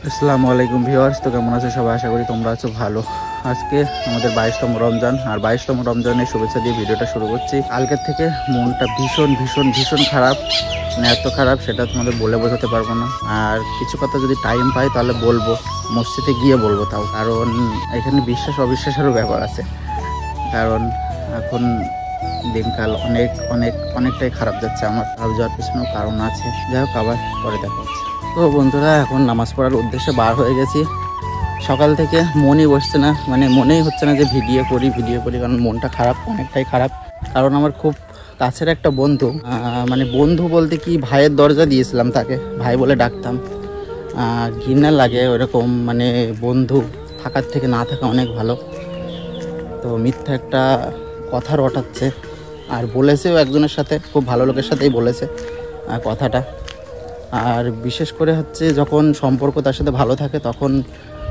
আসসালামু আলাইকুম ভিউয়ার্স। তো কেমন আছো সবাই? আশা করি তোমরা আছো ভালো। আজকে আমাদের 22তম রমজান, আর 22তম রমজানের শুভেচ্ছা দিয়ে ভিডিওটা শুরু করছি। কালকের থেকে মনটা ভীষণ ভীষণ ভীষণ খারাপ, মানে এত খারাপ সেটা তোমাদের বলে বোঝাতে পারবো না। আর কিছু কথা যদি টাইম পাই তাহলে বলবো, মসজিদে গিয়ে বলবো তাও, কারণ এখানে বিশ্বাস অবিশ্বাসেরও ব্যাপার আছে। কারণ এখন দিনকাল অনেকটাই খারাপ যাচ্ছে। আমার খারাপ যাওয়ার পিছনেও কারণ আছে। যাই হোক, আবার পরে দেখা হচ্ছে। তো বন্ধুরা, এখন নামাজ পড়ার উদ্দেশ্যে বার হয়ে গেছি। সকাল থেকে মনই বসছে না, মানে মনেই হচ্ছে না যে ভিডিও করি, কারণ মনটা খারাপ, অনেকটাই খারাপ। কারণ আমার খুব কাছের একটা বন্ধু, মানে বন্ধু বলতে কি, ভাইয়ের দরজা দিয়েছিলাম তাকে, ভাই বলে ডাকতাম। ঘৃণা লাগে ওরকম, মানে বন্ধু থাকার থেকে না থাকা অনেক ভালো। তো মিথ্যা একটা কথা রটাচ্ছে, আর বলেছেও একজনের সাথে, খুব ভালো লোকের সাথেই বলেছে কথাটা। আর বিশেষ করে হচ্ছে যখন সম্পর্ক তার সাথে ভালো থাকে তখন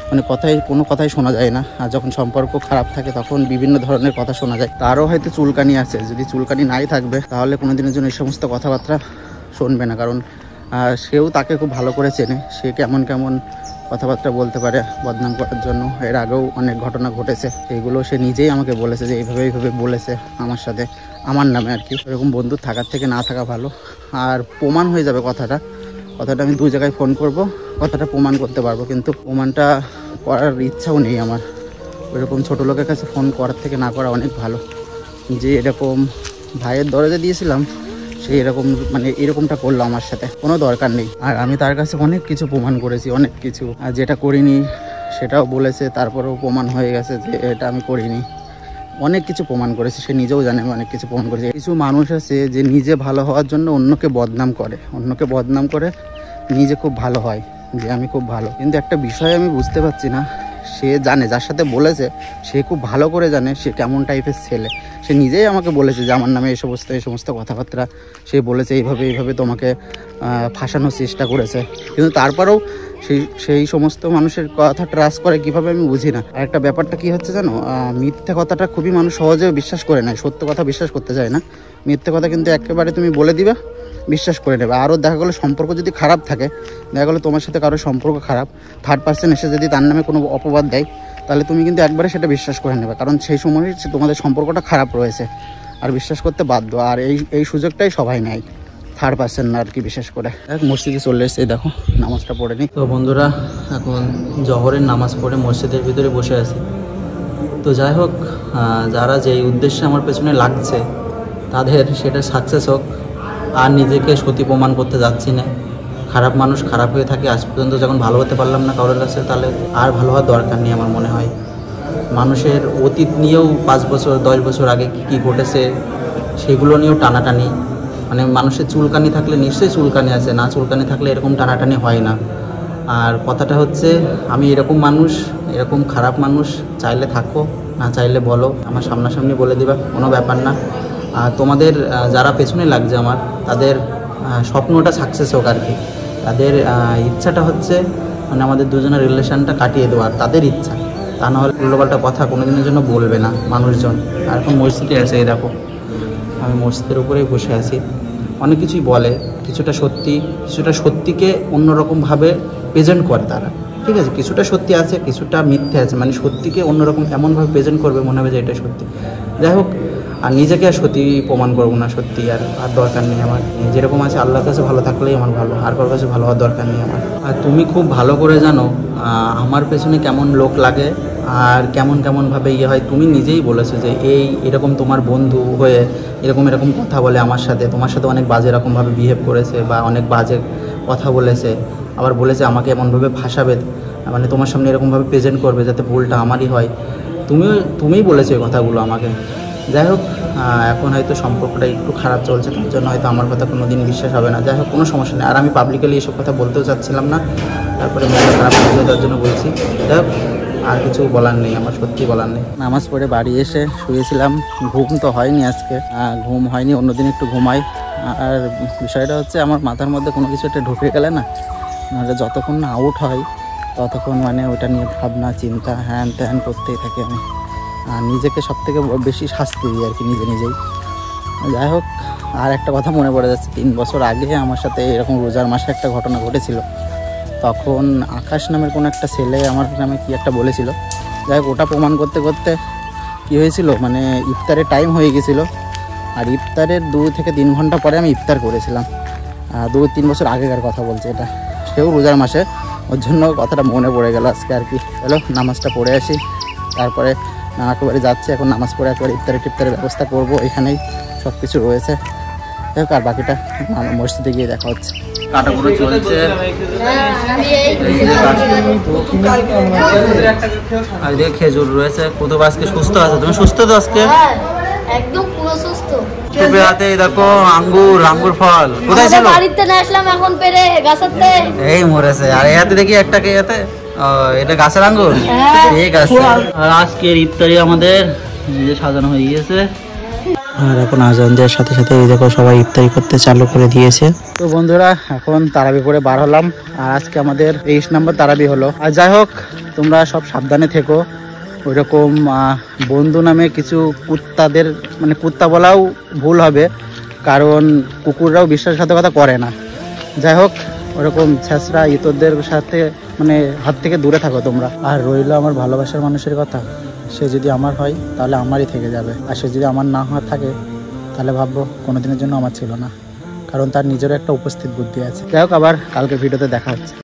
মানে কোনো কথাই শোনা যায় না, আর যখন সম্পর্ক খারাপ থাকে তখন বিভিন্ন ধরনের কথা শোনা যায়। তারও হয়তো চুলকানি আছে, যদি চুলকানি নাই থাকবে তাহলে কোনো দিনের জন্য এই সমস্ত কথাবার্তা শুনবে না। কারণ সেও তাকে খুব ভালো করে চেনে, সে কেমন কেমন কথাবার্তা বলতে পারে বদনাম করার জন্য। এর আগেও অনেক ঘটনা ঘটেছে, সেইগুলো সে নিজেই আমাকে বলেছে যে এইভাবে বলেছে আমার সাথে, আমার নামে আর কি। এরকম বন্ধু থাকার থেকে না থাকা ভালো। আর প্রমাণ হয়ে যাবে কথাটা আমি 2 জায়গায় ফোন করব, কথাটা প্রমাণ করতে পারবো, কিন্তু প্রমাণটা করার ইচ্ছাও নেই আমার। ওইরকম ছোটো লোকের কাছে ফোন করার থেকে না করা অনেক ভালো। যে এরকম ভাইয়ের দরজা দিয়েছিলাম, সেই এরকমটা করলো আমার সাথে, কোনো দরকার নেই। আর আমি তার কাছে অনেক কিছু প্রমাণ করেছি, অনেক কিছু, আর যেটা করিনি সেটাও বলেছে, তারপরেও প্রমাণ হয়ে গেছে যে এটা আমি করিনি। অনেক কিছু প্রমাণ করেছি, সে নিজেও জানে আমি অনেক কিছু প্রমাণ করেছি। কিছু মানুষ আছে যে নিজে ভালো হওয়ার জন্য অন্যকে বদনাম করে নিজে খুব ভালো হয়, যে আমি খুব ভালো। কিন্তু একটা বিষয় আমি বুঝতে পারছি না, সে জানে, যার সাথে বলেছে সে খুব ভালো করে জানে সে কেমন টাইপের ছেলে। সে নিজেই আমাকে বলেছে যে আমার নামে এই সমস্ত কথাবার্তা সে বলেছে, এইভাবে তোমাকে ফাঁসানোর চেষ্টা করেছে। কিন্তু তারপরেও সেই সমস্ত মানুষের কথা ট্রাস্ট করে কীভাবে আমি বুঝি না। আর একটা ব্যাপারটা কী হচ্ছে জানো, মিথ্যা কথাটা খুবই মানুষ সহজে বিশ্বাস করে নেয়, সত্য কথা বিশ্বাস করতে চায় না। মিথ্যা কথা কিন্তু একেবারে তুমি বলে দিবে, বিশ্বাস করে নেবে। আরও দেখা গেলো সম্পর্ক যদি খারাপ থাকে, দেখা গেলো তোমার সাথে কারো সম্পর্ক খারাপ, থার্ড পার্সন এসে যদি তার নামে কোনো অপবাদ দেয়, তাহলে তুমি কিন্তু একবারে সেটা বিশ্বাস করে নেবে, কারণ সেই সময় তোমাদের সম্পর্কটা খারাপ রয়েছে, আর বিশ্বাস করতে বাধ্য। আর এই সুযোগটাই সবাই নেয়, থার্ড পার্সন আর কি, বিশেষ করে। মসজিদে চলে এসেছে, দেখো নামাজটা পড়ে নি। তো বন্ধুরা, এখন জহরের নামাজ পড়ে মসজিদের ভিতরে বসে আছি। তো যাই হোক, যারা যেই উদ্দেশ্যে আমার পেছনে লাগছে তাদের সেটা সাকসেস হোক। আর নিজেকে সতী প্রমাণ করতে যাচ্ছি না। খারাপ মানুষ খারাপ হয়ে থাকে, আজ পর্যন্ত যখন ভালো হতে পারলাম না কারোর কাছে, তাহলে আর ভালো হওয়ার দরকার নেই আমার মনে হয়। মানুষের অতীত নিয়েও 5 বছর 10 বছর আগে কী ঘটেছে সেগুলো নিয়েও টানাটানি, মানে মানুষের চুলকানি থাকলে নিশ্চয়ই চুলকানি আছে, না চুলকানি থাকলে এরকম টানাটানি হয় না। আর কথাটা হচ্ছে, আমি এরকম মানুষ, এরকম খারাপ মানুষ, চাইলে থাকো, না চাইলে বলো, আমার সামনাসামনি বলে দিবা, কোনো ব্যাপার না। আর তোমাদের যারা পেছনে লাগছে আমার, তাদের স্বপ্নটা সাকসেস হোক আর কি। তাদের ইচ্ছাটা হচ্ছে মানে আমাদের দুজনের রিলেশনটা কাটিয়ে দেওয়ার, তাদের ইচ্ছা। তা নাহলে উল্টোপাল্টা কথা কোনো দিনের জন্য বলবে না মানুষজন। আর এখন মসজিদে আছে, এই দেখো আমি মসজিদের উপরেই বসে আছি। অনেক কিছুই বলে, কিছুটা সত্যিকে অন্যরকমভাবে প্রেজেন্ট করে তারা, ঠিক আছে। কিছুটা সত্যি আছে, কিছুটা মিথ্যে আছে, মানে সত্যিকে অন্যরকম এমনভাবে প্রেজেন্ট করবে মনে হবে যে এটা সত্যি। যাই হোক, আর নিজেকে আর সত্যি প্রমাণ করবো না, সত্যি আর দরকার নেই আমার। যেরকম আছে আল্লাহর কাছে ভালো থাকলেই আমার ভালো, আর কারোর কাছে ভালো হওয়ার দরকার নেই আমার। আর তুমি খুব ভালো করে জানো আমার পেছনে কেমন লোক লাগে আর কেমনভাবে হয়। তুমি নিজেই বলেছো যে এরকম তোমার বন্ধু হয়ে এরকম কথা বলে আমার সাথে, তোমার সাথে অনেক বাজে রকমভাবে বিহেভ করেছে, বা অনেক বাজে কথা বলেছে। আবার বলেছে আমাকে এমনভাবে ভাসাবে, মানে তোমার সামনে এরকমভাবে প্রেজেন্ট করবে যাতে ভুলটা আমারই হয়। তুমিই বলেছো এই কথাগুলো আমাকে। যাই হোক, এখন হয়তো সম্পর্কটা একটু খারাপ চলছে, তার জন্য হয়তো আমার কথা কোনো দিন বিশ্বাস হবে না। যাই হোক, কোনো সমস্যা নেই। আর আমি পাবলিকলি এসব কথা বলতেও চাচ্ছিলাম না, তারপরে মনটা খারাপ হয়েছিল, তার জন্য বলছি। যাই হোক, আর কিছু বলার নেই, আমার সত্যি বলার নেই। নামাজ পড়ে বাড়ি এসে শুয়েছিলাম, ঘুম তো হয়নি আজকে, ঘুম হয়নি, অন্যদিন একটু ঘুমাই। আর বিষয়টা হচ্ছে, আমার মাথার মধ্যে কোনো কিছু একটা ঢুকে গেলে না, নাহলে যতক্ষণ না আউট হয় ততক্ষণ মানে ওটা নিয়ে ভাবনা চিন্তা হ্যান ত্যান করতেই থাকি আমি। আর নিজেকে সবথেকে বেশি শাস্তি দিই আর কি, নিজেই। যাই হোক, আর একটা কথা মনে পড়ে যাচ্ছে, 3 বছর আগে আমার সাথে এরকম রোজার মাসে একটা ঘটনা ঘটেছিল। তো তখন আকাশ নামের কোনো একটা ছেলে আমার নামে কি একটা বলেছিল। যাই হোক, ওটা প্রমাণ করতে করতে কী হয়েছিল, মানে ইফতারের টাইম হয়ে গেছিলো। আর ইফতারের 2 থেকে 3 ঘন্টা পরে আমি ইফতার করেছিলাম। 2-3 বছর আগেকার কথা বলছে এটা, সেও রোজার মাসে। ওর জন্য কথাটা মনে পড়ে গেল আজকে আর কি। চলো নামাজটা পড়ে আসি, তারপরে একেবারে যাচ্ছি। এখন নামাজ পড়ে একবারে টিফতারের ব্যবস্থা করব, এখানেই সব কিছু রয়েছে। দেখো আর বাকিটা মসজিদে গিয়ে দেখা হচ্ছে। কাটাকুটো চলছে, আর এদিকে খেজুর রয়েছে। কুতুব আজকে সুস্থ আছে। তুমি সুস্থ তো আজকে? একদম পুরো সুস্থ। কুতুবের হাতে দেখো আঙ্গুর ফল। কোথায় ছিল? বাড়িতে নিয়ে আসলাম এখন পেরে গাছেতে। এই মরেছে। আর এই হাতে দেখি একটা কে হাতে, এটা গাছের আঙ্গুর। ঠিক আছে। আর আজকের ইফতারি আমাদের নিজে সাজানো হয়ে গিয়েছে। আর এখন আজান দেওয়ার সাথে সাথে এই দেখো সবাই ইফতারি করতে চালু করে দিয়েছে। তো বন্ধুরা, এখন তারাবি করে বার হলাম। আর আজকে আমাদের 23 নম্বর তারাবি হলো। আর যাই হোক, তোমরা সব সাবধানে থেকো। ওইরকম বন্ধু নামে কিছু কুত্তাদের, মানে কুত্তা বলাও ভুল হবে, কারণ কুকুররাও বিশ্বাসঘাতকতা করে না। যাই হোক, ওরকম ছেঁচড়া ইতরদের সাথে মানে হাত থেকে দূরে থাকো তোমরা। আর রইলো আমার ভালোবাসার মানুষের কথা, সে যদি আমার হয় তাহলে আমারই থেকে যাবে। আর সে যদি আমার না হওয়ার থাকে তাহলে ভাববো কোনোদিনের জন্য আমার ছিল না, কারণ তার নিজেরও একটা উপস্থিত বুদ্ধি আছে। যাই হোক, আবার কালকে ভিডিওতে দেখা হচ্ছে।